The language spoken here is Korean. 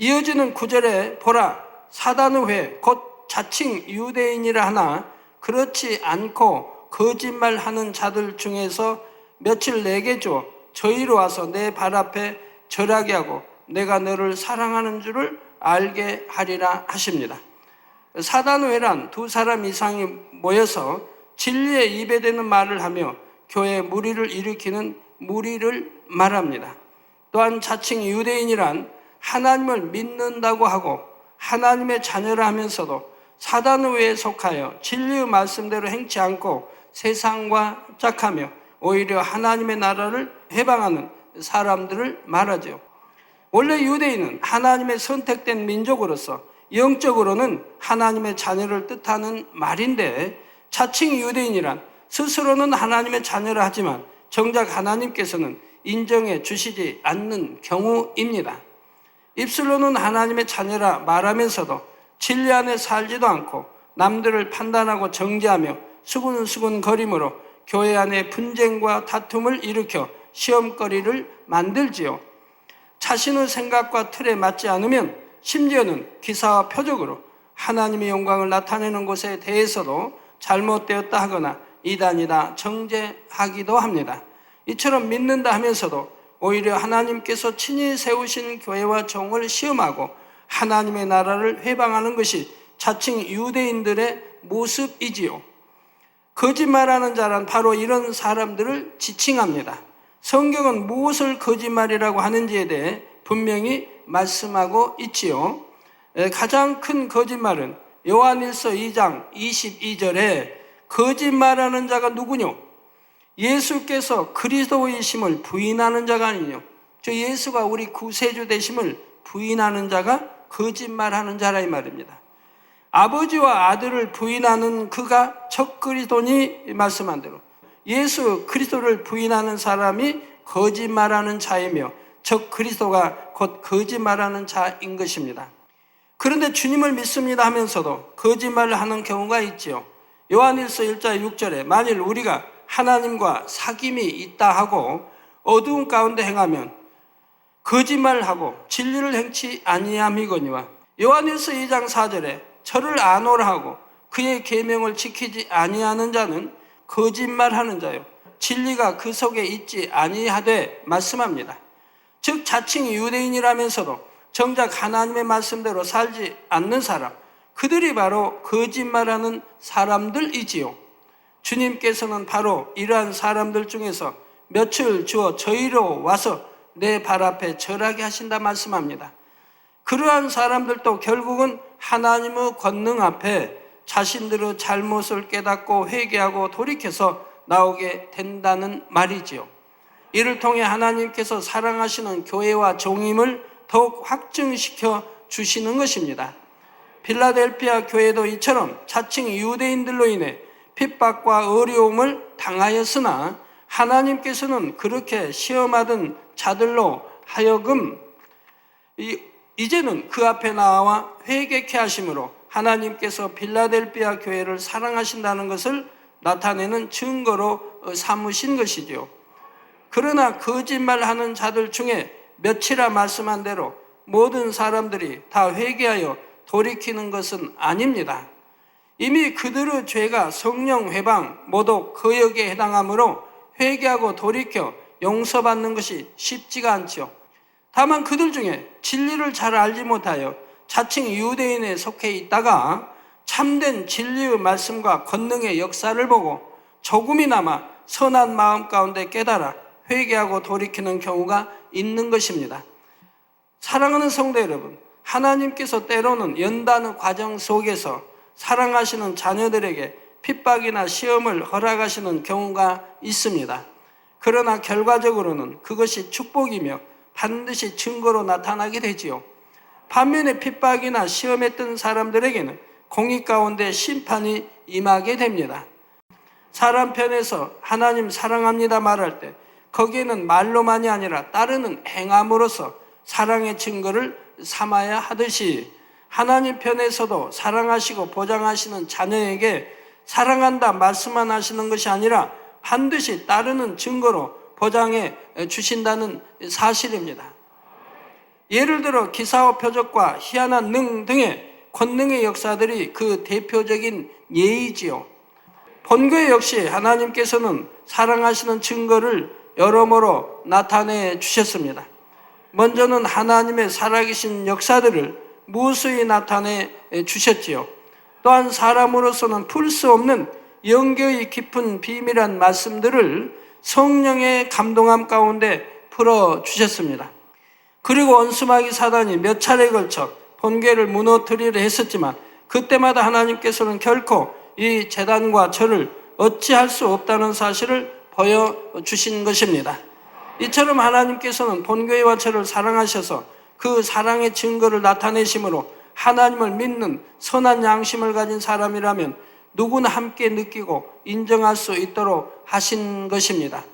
이어지는 9절에 보라 사단의 회 곧 자칭 유대인이라 하나 그렇지 않고 거짓말하는 자들 중에서 며칠 내게 주어 저희로 와서 내 발 앞에 절하게 하고 내가 너를 사랑하는 줄을 알게 하리라 하십니다. 사단의 회란 두 사람 이상이 모여서 진리에 입에 대는 말을 하며 교회에 무리를 일으키는 무리를 말합니다. 또한 자칭 유대인이란 하나님을 믿는다고 하고 하나님의 자녀라 하면서도 사단의 회에 속하여 진리의 말씀대로 행치 않고 세상과 짝하며 오히려 하나님의 나라를 해방하는 사람들을 말하죠. 원래 유대인은 하나님의 선택된 민족으로서 영적으로는 하나님의 자녀를 뜻하는 말인데 자칭 유대인이란 스스로는 하나님의 자녀라 하지만 정작 하나님께서는 인정해 주시지 않는 경우입니다. 입술로는 하나님의 자녀라 말하면서도 진리 안에 살지도 않고 남들을 판단하고 정죄하며 수군수군거림으로 교회 안에 분쟁과 다툼을 일으켜 시험거리를 만들지요. 자신의 생각과 틀에 맞지 않으면 심지어는 기사와 표적으로 하나님의 영광을 나타내는 것에 대해서도 잘못되었다 하거나 이단이다 정죄하기도 합니다. 이처럼 믿는다 하면서도 오히려 하나님께서 친히 세우신 교회와 종을 시험하고 하나님의 나라를 회방하는 것이 자칭 유대인들의 모습이지요. 거짓말하는 자란 바로 이런 사람들을 지칭합니다. 성경은 무엇을 거짓말이라고 하는지에 대해 분명히 말씀하고 있지요. 가장 큰 거짓말은 요한일서 2장 22절에 거짓말하는 자가 누구뇨? 예수께서 그리스도이심을 부인하는 자가 아니뇨. 저 예수가 우리 구세주 되심을 부인하는 자가 거짓말하는 자라 이 말입니다. 아버지와 아들을 부인하는 그가 적그리스도니 말씀한 대로 예수 그리스도를 부인하는 사람이 거짓말하는 자이며 적그리스도가 곧 거짓말하는 자인 것입니다. 그런데 주님을 믿습니다 하면서도 거짓말을 하는 경우가 있지요. 요한일서 1장 6절에 만일 우리가 하나님과 사귐이 있다 하고 어두운 가운데 행하면 거짓말하고 진리를 행치 아니함이거니와 요한일서 2장 4절에 저를 아노라 하고 그의 계명을 지키지 아니하는 자는 거짓말하는 자요 진리가 그 속에 있지 아니하되 말씀합니다. 즉 자칭 유대인이라면서도 정작 하나님의 말씀대로 살지 않는 사람, 그들이 바로 거짓말하는 사람들이지요. 주님께서는 바로 이러한 사람들 중에서 며칠 주어 저희로 와서 내 발 앞에 절하게 하신다 말씀합니다. 그러한 사람들도 결국은 하나님의 권능 앞에 자신들의 잘못을 깨닫고 회개하고 돌이켜서 나오게 된다는 말이지요. 이를 통해 하나님께서 사랑하시는 교회와 종임을 더욱 확증시켜 주시는 것입니다. 필라델피아 교회도 이처럼 자칭 유대인들로 인해 핍박과 어려움을 당하였으나 하나님께서는 그렇게 시험하던 자들로 하여금 이제는 그 앞에 나와 회개케 하심으로 하나님께서 필라델피아 교회를 사랑하신다는 것을 나타내는 증거로 삼으신 것이죠. 그러나 거짓말하는 자들 중에 며칠아 말씀한 대로 모든 사람들이 다 회개하여 돌이키는 것은 아닙니다. 이미 그들의 죄가 성령 회방, 모독, 거역에 해당하므로 회개하고 돌이켜 용서받는 것이 쉽지가 않죠. 다만 그들 중에 진리를 잘 알지 못하여 자칭 유대인에 속해 있다가 참된 진리의 말씀과 권능의 역사를 보고 조금이나마 선한 마음 가운데 깨달아 회개하고 돌이키는 경우가 있는 것입니다. 사랑하는 성도 여러분, 하나님께서 때로는 연단의 과정 속에서 사랑하시는 자녀들에게 핍박이나 시험을 허락하시는 경우가 있습니다. 그러나 결과적으로는 그것이 축복이며 반드시 증거로 나타나게 되지요. 반면에 핍박이나 시험에 뜬 사람들에게는 공의 가운데 심판이 임하게 됩니다. 사람 편에서 하나님 사랑합니다 말할 때 거기에는 말로만이 아니라 따르는 행함으로써 사랑의 증거를 삼아야 하듯이 하나님 편에서도 사랑하시고 보장하시는 자녀에게 사랑한다 말씀만 하시는 것이 아니라 반드시 따르는 증거로 보장해 주신다는 사실입니다. 예를 들어 기사와 표적과 희한한 능 등의 권능의 역사들이 그 대표적인 예이지요. 본교회 역시 하나님께서는 사랑하시는 증거를 여러모로 나타내 주셨습니다. 먼저는 하나님의 살아계신 역사들을 무수히 나타내 주셨지요. 또한 사람으로서는 풀 수 없는 영계의 깊은 비밀한 말씀들을 성령의 감동함 가운데 풀어주셨습니다. 그리고 원수마귀 사단이 몇 차례에 걸쳐 본교회를 무너뜨리려 했었지만 그때마다 하나님께서는 결코 이 재단과 저를 어찌할 수 없다는 사실을 보여주신 것입니다. 이처럼 하나님께서는 본교회와 저를 사랑하셔서 그 사랑의 증거를 나타내심으로 하나님을 믿는 선한 양심을 가진 사람이라면 누구나 함께 느끼고 인정할 수 있도록 하신 것입니다.